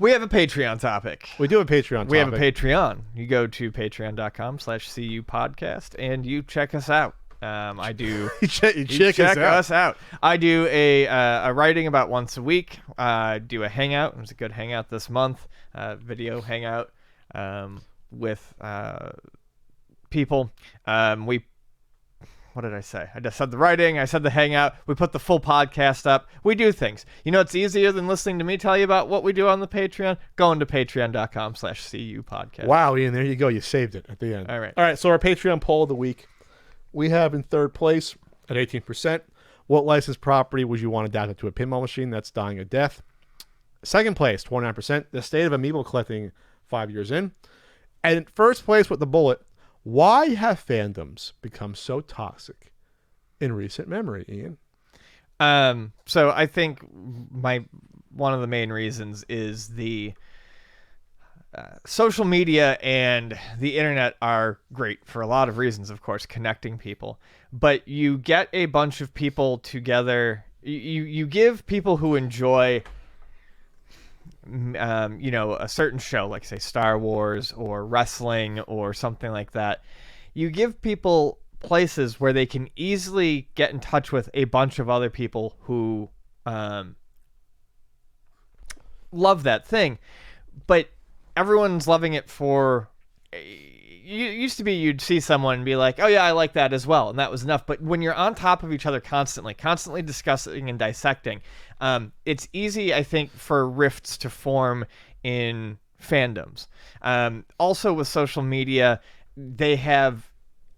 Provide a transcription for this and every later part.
We have a Patreon topic. We do have a Patreon topic. We have a Patreon. You go to patreon.com/CU podcast and you check us out. I do. you check us out. I do a writing about once a week. Do a hangout. It was a good hangout this month. Video hangout with people. What did I say? I just said the writing. I said the hangout. We put the full podcast up. We do things. You know, it's easier than listening to me tell you about what we do on the Patreon. Going to patreon.com/CU podcast. Wow, Ian, there you go. You saved it at the end. All right. All right. So our Patreon poll of the week, we have in third place at 18%. What licensed property would you want adapted to a pinball machine that's dying a death? Second place, 29%. The state of amiibo collecting 5 years in. And in first place with the bullet, why have fandoms become so toxic in recent memory, Ian? So I think one of the main reasons is the social media and the internet are great for a lot of reasons, of course, connecting people. But you get a bunch of people together. You give people who enjoy a certain show, like say Star Wars or wrestling or something like that, you give people places where they can easily get in touch with a bunch of other people who love that thing, but everyone's loving it for... Used to be you'd see someone and be like, oh yeah, I like that as well, and that was enough. But when you're on top of each other constantly discussing and dissecting, it's easy, I think, for rifts to form in fandoms. Also with social media, they have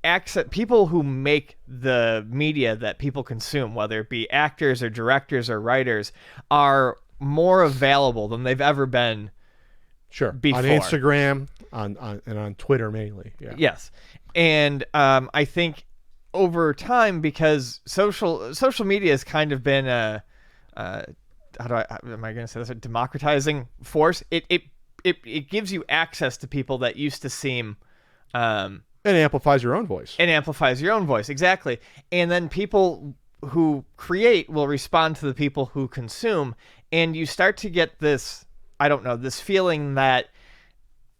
access. People who make the media that people consume, whether it be actors or directors or writers, are more available than they've ever been. Sure. Before. On Instagram, and on Twitter mainly. Yeah. Yes. And I think over time, because social media has kind of been am I going to say this? A democratizing force. It gives you access to people that used to seem and amplifies your own voice. Exactly. And then people who create will respond to the people who consume, and you start to get this, I don't know, this feeling that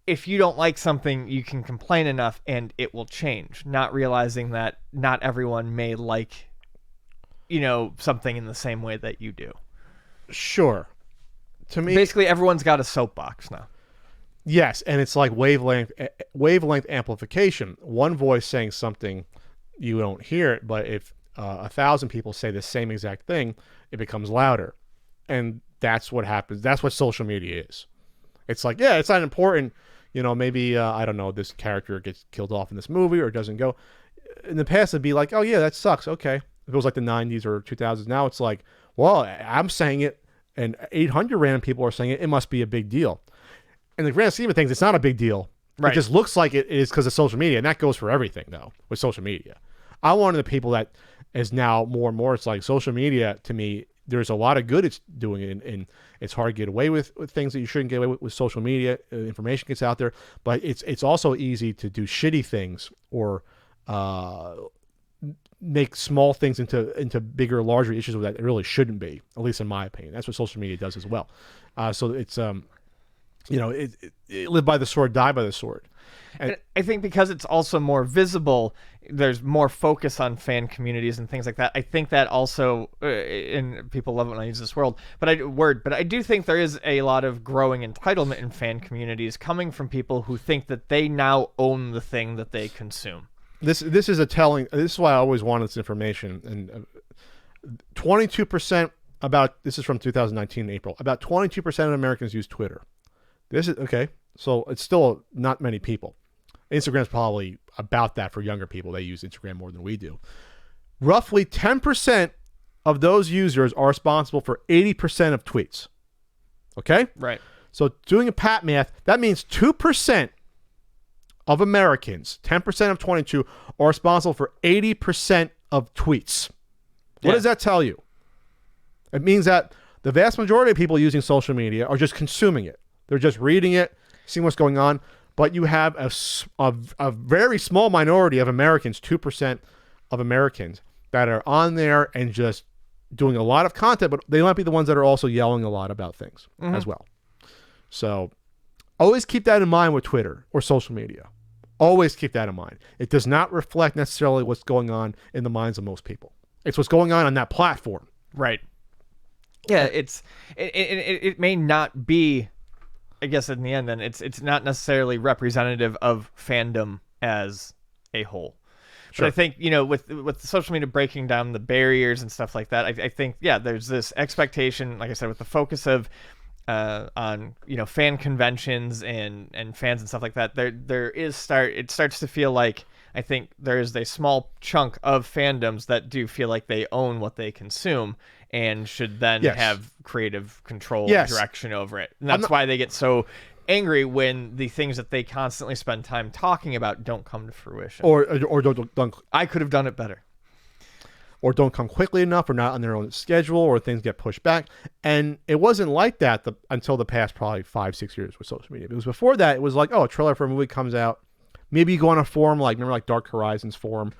if you don't like something, you can complain enough and it will change, not realizing that not everyone may like, something in the same way that you do. Sure. To me, basically everyone's got a soapbox now. Yes, and it's like wavelength amplification. One voice saying something, you don't hear it, but if 1,000 people say the same exact thing, it becomes louder. And that's what happens. That's what social media is. It's like, yeah, it's not important. Maybe, I don't know, this character gets killed off in this movie or doesn't go. In the past, it'd be like, oh, yeah, that sucks. Okay. If it was like the 90s or 2000s, now it's like, well, I'm saying it and 800 random people are saying it. It must be a big deal. In the grand scheme of things, it's not a big deal. Right. It just looks like it is because of social media. And that goes for everything, though, with social media. I'm one of the people that is now more and more, it's like social media to me, there's a lot of good it's doing, and it's hard to get away with things that you shouldn't get away with social media. Information gets out there, but it's also easy to do shitty things or make small things into bigger, larger issues that it really shouldn't be. At least in my opinion, that's what social media does as well. So it's it live by the sword, die by the sword. And I think because it's also more visible, there's more focus on fan communities and things like that. I think that also, and people love it when I use this word, but I do think there is a lot of growing entitlement in fan communities coming from people who think that they now own the thing that they consume. This is why I always wanted this information. And 22% this is from 2019 April, about 22% of Americans use Twitter. This is okay. So it's still not many people. Instagram's probably about that for younger people. They use Instagram more than we do. Roughly 10% of those users are responsible for 80% of tweets. Okay? Right. So doing a pat math, that means 2% of Americans, 10% of 22, are responsible for 80% of tweets. What does that tell you? It means that the vast majority of people using social media are just consuming it. They're just reading it, seeing what's going on. But you have a very small minority of Americans, 2% of Americans, that are on there and just doing a lot of content, but they might be the ones that are also yelling a lot about things as well. So always keep that in mind with Twitter or social media. Always keep that in mind. It does not reflect necessarily what's going on in the minds of most people. It's what's going on that platform. Right. Yeah, it may not be, I guess in the end then it's not necessarily representative of fandom as a whole. Sure. But I think, with social media breaking down the barriers and stuff like that, I think, there's this expectation, like I said, with the focus of on fan conventions and fans and stuff like that. It starts to feel like, I think there is a small chunk of fandoms that do feel like they own what they consume and should then have creative control direction over it. And that's why they get so angry when the things that they constantly spend time talking about don't come to fruition. Or don't I could have done it better. Or don't come quickly enough, or not on their own schedule, or things get pushed back. And it wasn't like that until the past probably 5-6 years with social media. Because before that, it was like, a trailer for a movie comes out. Maybe you go on a forum, remember Dark Horizons forum,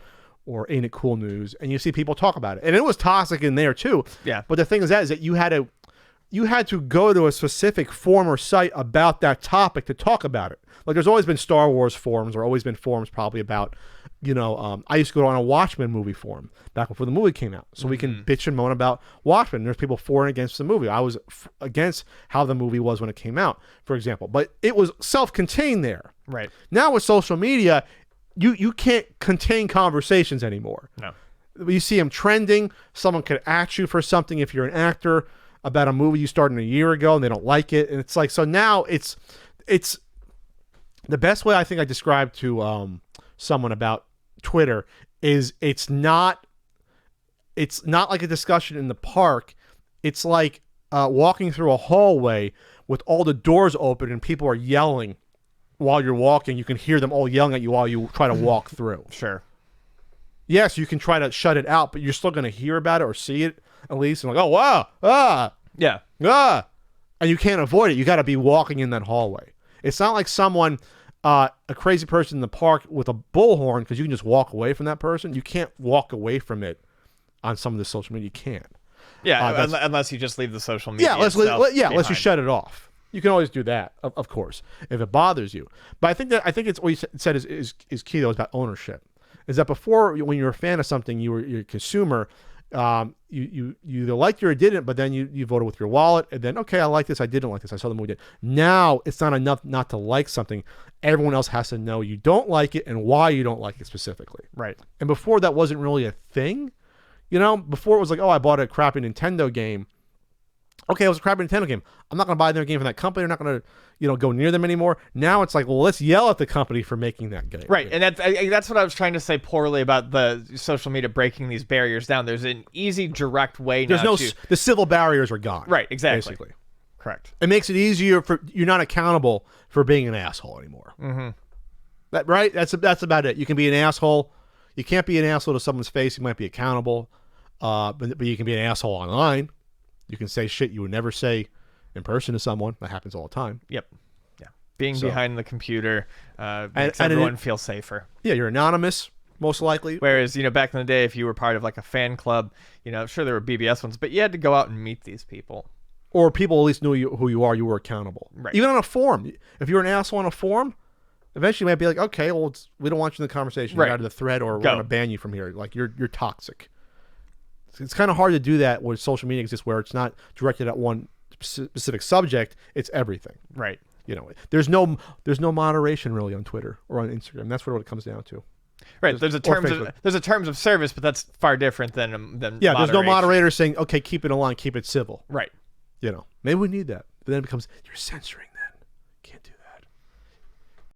or Ain't It Cool News, and you see people talk about it. And it was toxic in there too. Yeah. But the thing is that you had to go to a specific forum or site about that topic to talk about it. Like there's always been Star Wars forums, or always been forums probably about, I used to go on a Watchmen movie forum back before the movie came out. So we can bitch and moan about Watchmen. There's people for and against the movie. I was against how the movie was when it came out, for example. But it was self-contained there. Right. Now with social media, you can't contain conversations anymore. No. You see them trending. Someone could ask you for something if you're an actor about a movie you started a year ago and they don't like it. And it's like, so now it's the best way I think I described to someone about Twitter is it's not like a discussion in the park. It's like walking through a hallway with all the doors open and people are yelling while you're walking. You can hear them all yelling at you while you try to walk through. Sure. Yes, you can try to shut it out, but you're still going to hear about it or see it at least. And like, oh, wow. Yeah. And you can't avoid it. You got to be walking in that hallway. It's not like someone, a crazy person in the park with a bullhorn, because you can just walk away from that person. You can't walk away from it on some of the social media. You can't. Yeah, unless you just leave the social media. Unless you shut it off. You can always do that, of course, if it bothers you. But I think it's what you said is key, though, is about ownership. Is that before, when you were a fan of something, you're a consumer, you either liked it or didn't, but then you voted with your wallet, and then, okay, I like this, I didn't like this, I saw the movie. Now it's not enough not to like something. Everyone else has to know you don't like it and why you don't like it specifically. Right. And before that wasn't really a thing. Before it was like, oh, I bought a crappy Nintendo game. Okay, it was a crappy Nintendo game. I'm not going to buy their game from that company. I'm not going to, go near them anymore. Now it's like, well, let's yell at the company for making that game. Right, and that's what I was trying to say poorly about the social media breaking these barriers down. There's an easy, direct way now to... The civil barriers are gone. Right, exactly. Basically. Correct. It makes it easier you're not accountable for being an asshole anymore. Mm-hmm. Right? That's about it. You can be an asshole. You can't be an asshole to someone's face. You might be accountable, but you can be an asshole online. You can say shit you would never say in person to someone. That happens all the time. Yep. Yeah. Being behind the computer makes everyone feel safer. Yeah, you're anonymous, most likely. Whereas, back in the day, if you were part of like a fan club, sure there were BBS ones, but you had to go out and meet these people. Or people at least knew who you are. You were accountable. Right. Even on a forum. If you're an asshole on a forum, eventually you might be like, okay, well, we don't want you in the conversation. Right. You're out of the thread, or we're going to ban you from here. Like, you're toxic. It's kind of hard to do that where social media exists, where it's not directed at one specific subject. It's everything. Right. There's no moderation really on Twitter or on Instagram. That's what it comes down to. Right. There's a terms of service, but that's far different than yeah. There's no moderator saying, okay, keep it in line, keep it civil. Right. Maybe we need that, but then it becomes, you're censoring then. Can't do that.